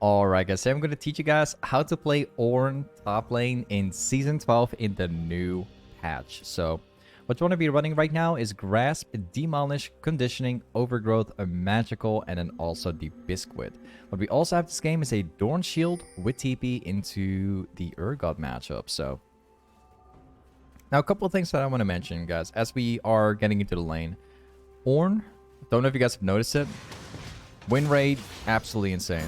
Alright guys, so I'm going to teach you guys how to play Ornn top lane in Season 12 in the new patch. So, what you want to be running right now is Grasp, Demolish, Conditioning, Overgrowth, a Magical, and then also the Biscuit. What we also have this game is a Dorn Shield with TP into the Urgot matchup. So, now a couple of things that I want to mention guys, as we are getting into the lane. Ornn, don't know if you guys have noticed it, win rate, absolutely insane.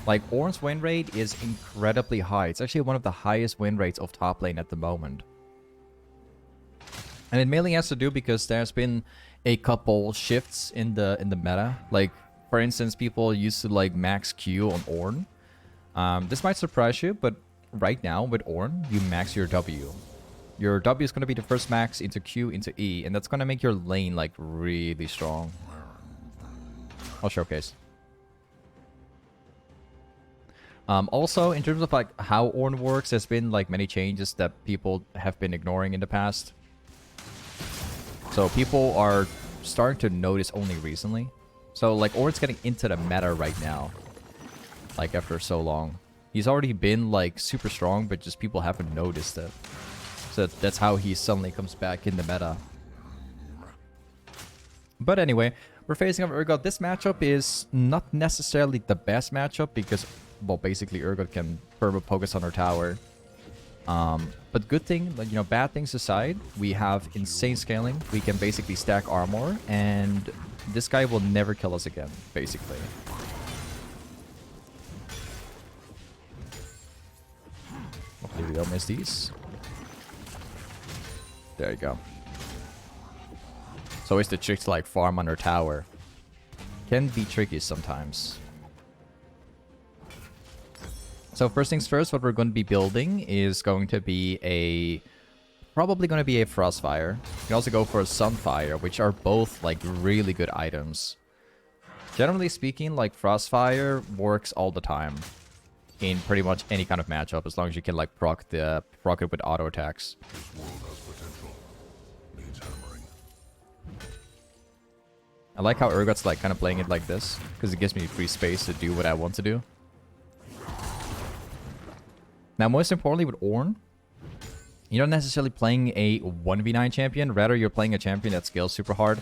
Like, Ornn's win rate is incredibly high. It's actually one of the highest win rates of top lane at the moment. And it mainly has to do because there's been a couple shifts in the meta. Like, for instance, people used to like max Q on Ornn. This might surprise you, but right now with Ornn, you max your W. Your W is going to be the first max into Q into E, and that's going to make your lane like really strong. I'll showcase. Also, in terms of like how Ornn works, there's been like many changes that people have been ignoring in the past. So people are starting to notice only recently. So like Ornn's getting into the meta right now. Like after so long. He's already been like super strong, but just people haven't noticed it. So that's how he suddenly comes back in the meta. But anyway, we're facing off Urgot. This matchup is not necessarily the best matchup because, well, basically Urgot can perma focus on our tower. But good thing, like, you know, bad things aside, we have insane scaling. We can basically stack armor, and this guy will never kill us again, basically. Hopefully we don't miss these. There you go. It's always the trick to like farm on our tower. Can be tricky sometimes. So first things first, what we're going to be building is going to be probably going to be a Frostfire. You can also go for a Sunfire, which are both like really good items. Generally speaking, like Frostfire works all the time in pretty much any kind of matchup, as long as you can like proc it with auto attacks. This world has potential. Needs hammering. I like how Urgot's like kind of playing it like this, because it gives me free space to do what I want to do. Now, most importantly with Ornn, you're not necessarily playing a 1v9 champion. Rather, you're playing a champion that scales super hard.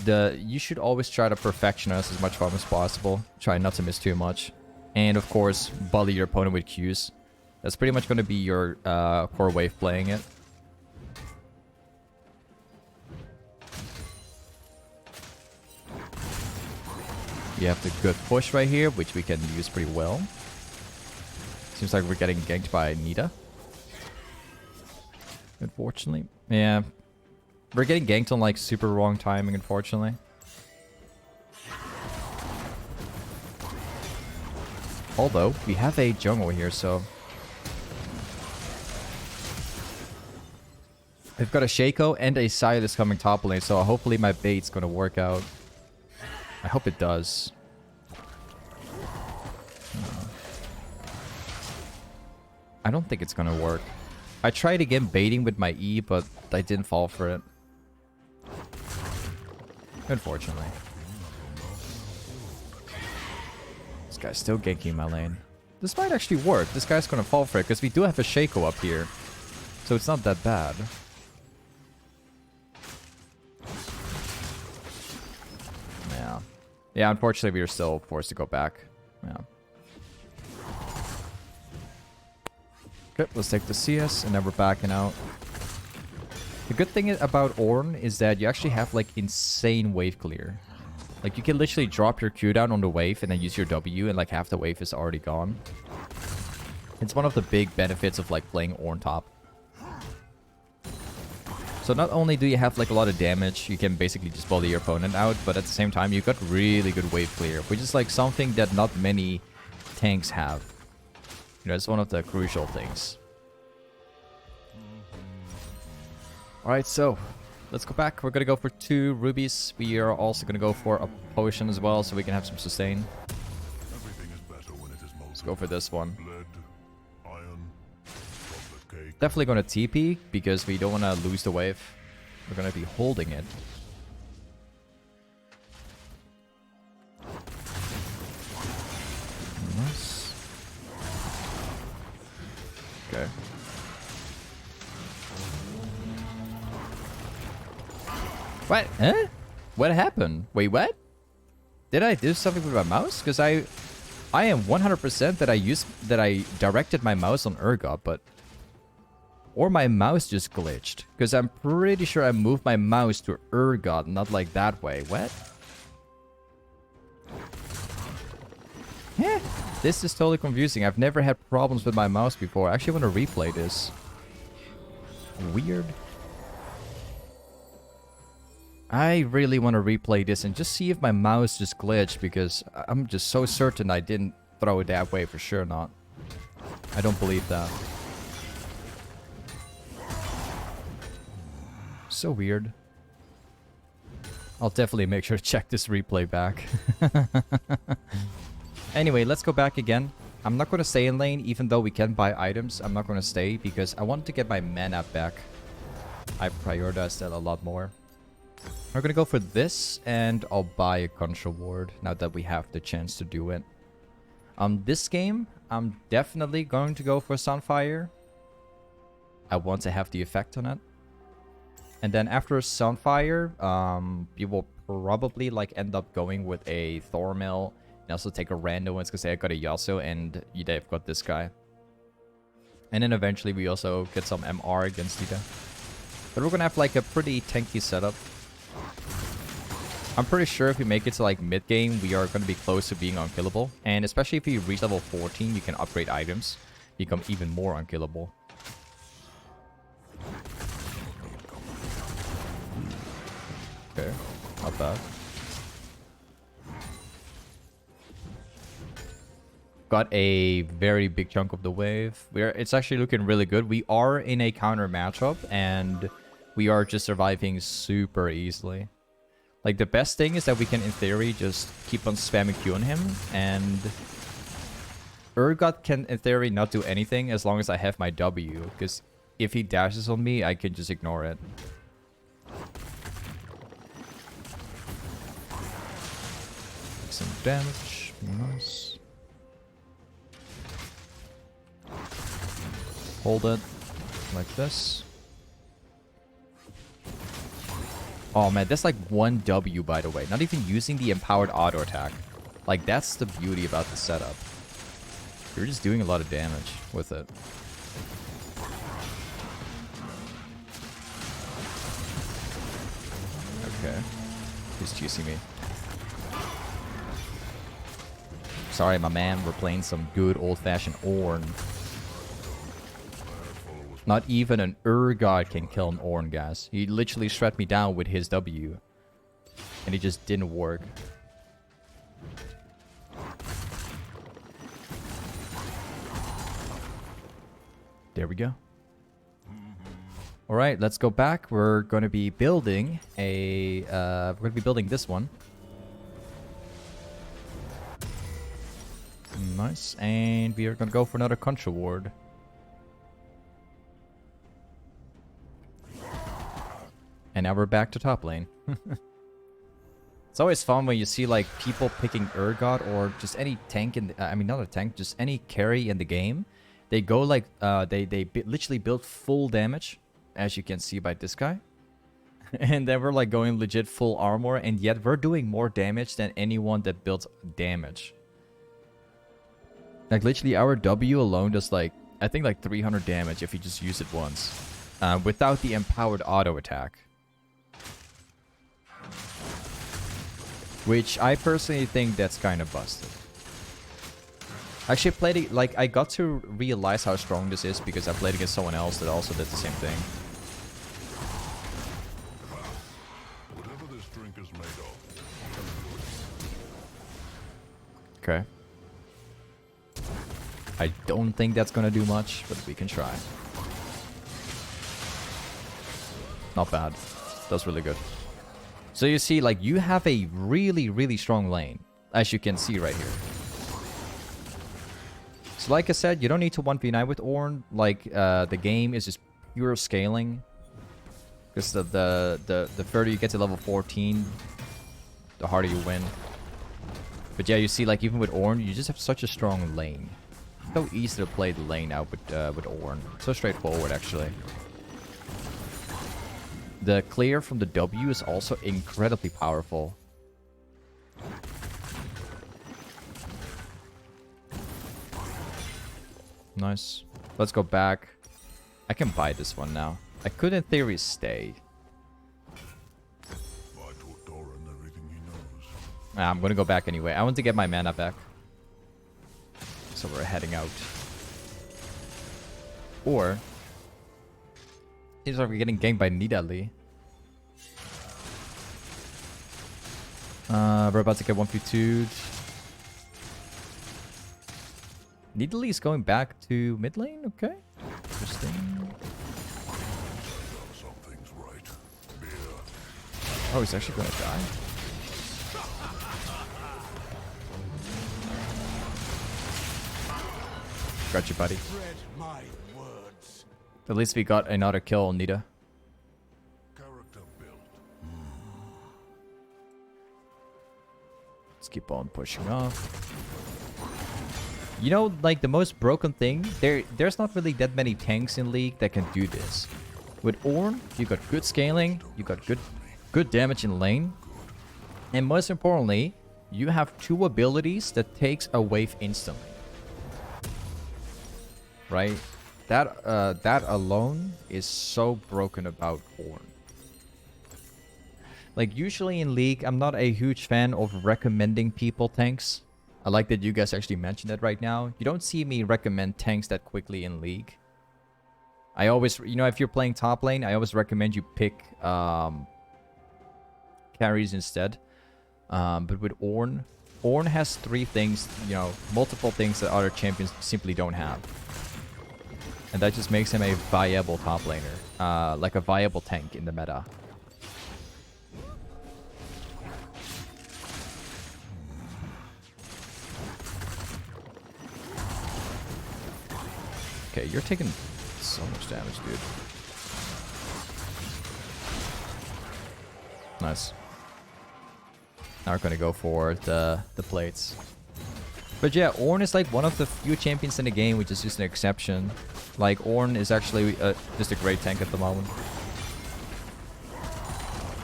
You should always try to perfectionize as much farm as possible. Try not to miss too much. And, of course, bully your opponent with Qs. That's pretty much going to be your core way of playing it. You have the good push right here, which we can use pretty well. Seems like we're getting ganked by Nita. Unfortunately. Yeah. We're getting ganked on like super wrong timing, unfortunately. Although, we have a jungle here, so... We've got a Shaco and a Silas coming top lane, so hopefully my bait's gonna work out. I hope it does. I don't think it's gonna work. I tried again baiting with my E, but I didn't fall for it. Unfortunately. This guy's still ganking my lane. This might actually work. This guy's gonna fall for it, because we do have a Shaco up here. So it's not that bad. Yeah. Yeah, unfortunately we are still forced to go back. Yeah. Okay, let's take the CS, and then we're backing out. The good thing about Ornn is that you actually have, like, insane wave clear. Like, you can literally drop your Q down on the wave and then use your W, and, like, half the wave is already gone. It's one of the big benefits of, like, playing Ornn top. So not only do you have, like, a lot of damage, you can basically just bully your opponent out, but at the same time, you've got really good wave clear, which is, like, something that not many tanks have. You know, it's one of the crucial things. Alright, so let's go back. We're gonna go for 2 rubies. We are also gonna go for a potion as well, so we can have some sustain. Everything is better when it is Let's go for this one. Lead, iron, chocolate cake. Definitely gonna TP, because we don't want to lose the wave. We're gonna be holding it. Okay. What? Huh? What happened? Wait, what? Did I do something with my mouse? Because I am 100% that I directed my mouse on Urgot, but... Or my mouse just glitched. Because I'm pretty sure I moved my mouse to Urgot, not like that way. What? Yeah, this is totally confusing. I've never had problems with my mouse before. I actually want to replay this. Weird. I really want to replay this and just see if my mouse just glitched, because I'm just so certain I didn't throw it that way. For sure not. I don't believe that. So weird. I'll definitely make sure to check this replay back. Anyway, let's go back again. I'm not going to stay in lane, even though we can buy items. I'm not going to stay because I want to get my mana back. I prioritize that a lot more. We're going to go for this, and I'll buy a control ward now that we have the chance to do it. This game, I'm definitely going to go for sunfire. I want to have the effect on it. And then after sunfire, you will probably like end up going with a thornmail. And also take a randuins because I got a Yasuo and they've got this guy. And then eventually we also get some MR against Ida. But we're gonna have like a pretty tanky setup. I'm pretty sure if we make it to like mid game, we are gonna be close to being unkillable. And especially if you reach level 14, you can upgrade items, become even more unkillable. Okay, not bad. Got a very big chunk of the wave. It's actually looking really good. We are in a counter matchup, and we are just surviving super easily. Like, the best thing is that we can, in theory, just keep on spamming Q on him, and Urgot can, in theory, not do anything as long as I have my W, because if he dashes on me, I can just ignore it. Some damage. Nice. Hold it like this. Oh man, that's like 1 W, by the way. Not even using the empowered auto attack. Like, that's the beauty about the setup. You're just doing a lot of damage with it. Okay. He's chasing me. Sorry, my man. We're playing some good old-fashioned Ornn. Not even an Urgot can kill an Ornn, guys. He literally shred me down with his W. And it just didn't work. There we go. Alright, let's go back. We're going to be building a... we're going to be building this one. Nice. And we are going to go for another control ward. And now we're back to top lane. It's always fun when you see like people picking Urgot or just any tank in the, I mean not a tank, just any carry in the game. They go like they literally build full damage, as you can see by this guy. And then we're like going legit full armor, and yet we're doing more damage than anyone that builds damage. Like literally our W alone does like, I think like 300 damage if you just use it once. Without the empowered auto attack. Which I personally think that's kind of busted. Actually played it, like I got to realize how strong this is because I played against someone else that also did the same thing. Whatever this drink is made of. Okay. I don't think that's gonna do much, but we can try. Not bad. That's really good. So you see, like, you have a really, really strong lane, as you can see right here. So like I said, you don't need to 1v9 with Ornn. Like, the game is just pure scaling. Because the further you get to level 14, the harder you win. But yeah, you see, like, even with Ornn, you just have such a strong lane. so easy to play the lane out with Ornn. So straightforward, actually. The clear from the W is also incredibly powerful. Nice. Let's go back. I can buy this one now. I could, in theory, stay. I'm gonna go back anyway. I want to get my mana back. So we're heading out. Or... seems like we're getting ganked by Nidalee. We're about to get 1v2'd. Nidalee is going back to mid lane? Okay. Interesting. Something's right. Oh, he's actually gonna die. Got you, buddy. At least we got another kill on Nida. Character build. Let's keep on pushing off. You know, like the most broken thing, there's not really that many tanks in League that can do this. With Ornn, you got good scaling, you got good damage in lane, and most importantly, you have 2 abilities that takes a wave instantly. Right? That alone is so broken about Ornn. Like, usually in League, I'm not a huge fan of recommending people tanks. I like that you guys actually mentioned that right now. You don't see me recommend tanks that quickly in League. I always, you know, if you're playing top lane, I always recommend you pick carries instead. But with Ornn, Ornn has 3 things, you know, multiple things that other champions simply don't have. And that just makes him a viable top laner. Like a viable tank in the meta. Okay, you're taking so much damage, dude. Nice. Now we're gonna go for the plates. But yeah, Ornn is like one of the few champions in the game which is just an exception. Like, Ornn is actually just a great tank at the moment.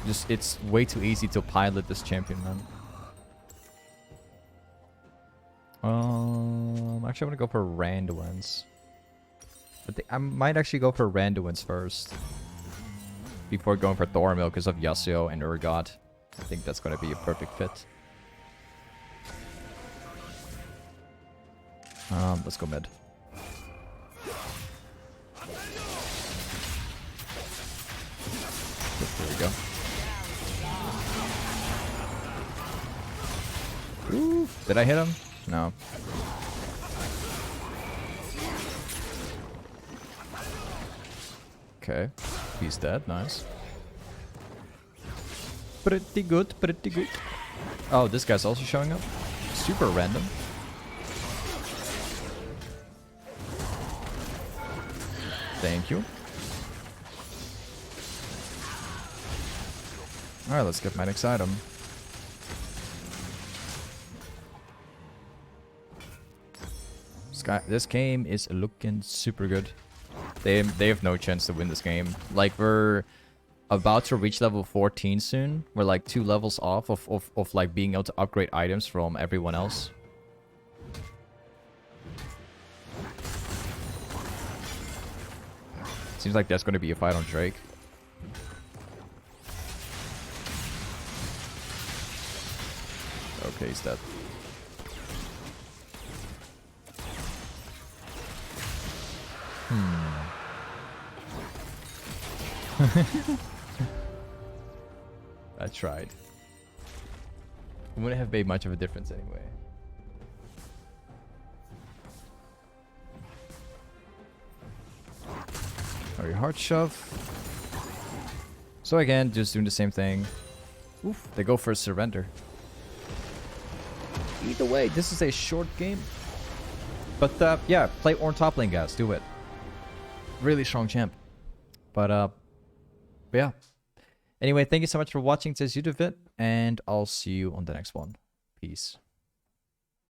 Just, it's way too easy to pilot this champion, man. Actually, I'm gonna go for randuins. I might actually go for randuins first. Before going for thornmail because of Yasuo and Urgot. I think that's gonna be a perfect fit. Let's go mid. There we go. Ooh, did I hit him? No. Okay. He's dead. Nice. Pretty good. Pretty good. Oh, this guy's also showing up. Super random. Thank you. Alright, let's get my next item. This game is looking super good. They have no chance to win this game. Like, we're about to reach level 14 soon. We're like 2 levels off of like being able to upgrade items from everyone else. Seems like that's going to be a fight on Drake. Okay, he's dead. I tried. It wouldn't have made much of a difference anyway. Very hard shove. So again, just doing the same thing. Oof, they go for a surrender. Either way, this is a short game. But yeah, play Ornn top lane, guys. Do it. Really strong champ. But yeah. Anyway, thank you so much for watching this YouTube vid, and I'll see you on the next one. Peace.